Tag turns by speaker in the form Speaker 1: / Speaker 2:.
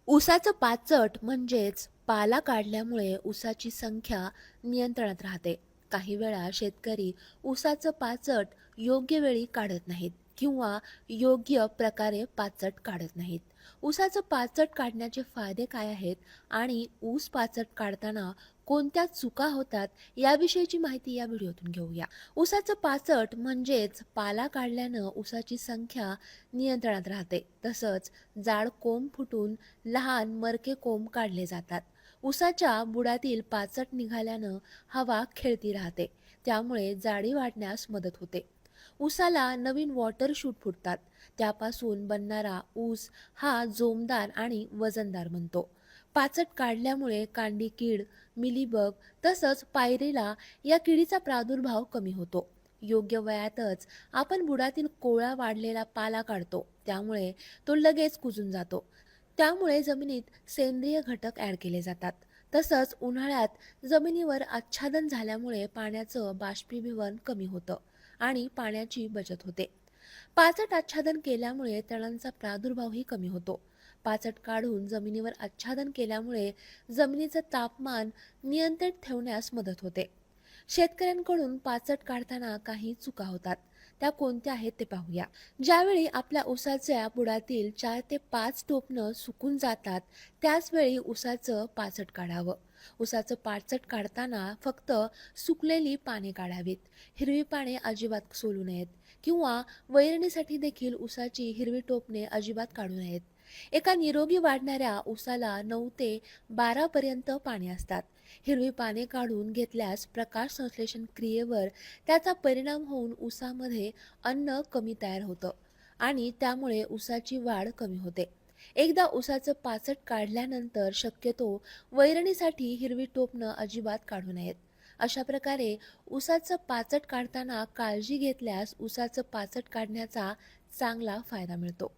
Speaker 1: ऊसाचं पाचट म्हणजेच पाला काढल्यामुळे ऊसाची संख्या नियंत्रणात राहते. काही वेळा शेतकरी ऊसाचं पाचट योग्य वेळी काढत नाहीत किंवा योग्य प्रकारे पाचट काढत नाहीत. ऊसाचं पाचट काढण्याचे फायदे काय आहेत आणि ऊस पाचट काढताना कोणत्या चुका होतात याविषयीची माहिती या व्हिडिओतून घेऊया. ऊसाचं पाचट म्हणजेच पाला काढल्यानं ऊसाची संख्या नियंत्रणात राहते. तसंच जाड कोंब फुटून लहान मरके कोंब काढले जातात. ऊसाच्या बुडातील पाचट निघाल्यानं हवा खेळती राहते, त्यामुळे जाडी वाढण्यास मदत होते. ऊसाला नवीन वॉटर शूट फुटतात, त्यापासून बनणारा ऊस हा जोमदार आणि वजनदार बनतो. पाचट काढल्यामुळे कांडी कीड, मिलीबग तसंच पायरीला या किडीचा प्रादुर्भाव कमी होतो. योग्य वयातच आपण बुडातील कोवळा वाढलेला पाला काढतो, त्यामुळे तो लगेच कुजून जातो. त्यामुळे जमिनीत सेंद्रिय घटक ॲड केले जातात. तसंच उन्हाळ्यात जमिनीवर आच्छादन झाल्यामुळे पाण्याचं बाष्पीभवन कमी होतं आणि पाण्याची बचत होते. पाचट आच्छादन केल्यामुळे तणांचा प्रादुर्भावही कमी होतो. पाचट काढून जमिनीवर आच्छादन केल्यामुळे जमिनीचं तापमान नियंत्रित ठेवण्यास मदत होते. शेतकऱ्यांकडून पाचट काढताना काही चुका होतात, त्या कोणत्या आहेत ते पाहूया. ज्यावेळी आपल्या ऊसाच्या बुडातील 4 ते 5 टोपणं सुकून जातात, त्याचवेळी ऊसाचं पाचट काढावं. ऊसाचं पाचट काढताना फक्त सुकलेली पाने काढावीत. हिरवी पाने अजिबात सोलू नयेत किंवा वैरणीसाठी देखील ऊसाची हिरवी टोपणे अजिबात काढू नयेत. एका निरोगी वाढणाऱ्या ऊसाला 9 ते 12 पर्यंत पाने असतात. हिरवी पाने काढून घेतल्यास प्रकाश संश्लेषण क्रियेवर त्याचा परिणाम होऊन ऊसामध्ये अन्न कमी तयार होतं आणि त्यामुळे ऊसाची वाढ कमी होते. एकदा ऊसाचं पाचट काढल्यानंतर शक्यतो वैरणीसाठी हिरवी टोपणं अजिबात काढू नयेत. अशा प्रकारे ऊसाचं पाचट काढताना काळजी घेतल्यास ऊसाचं पाचट काढण्याचा चांगला फायदा मिळतो.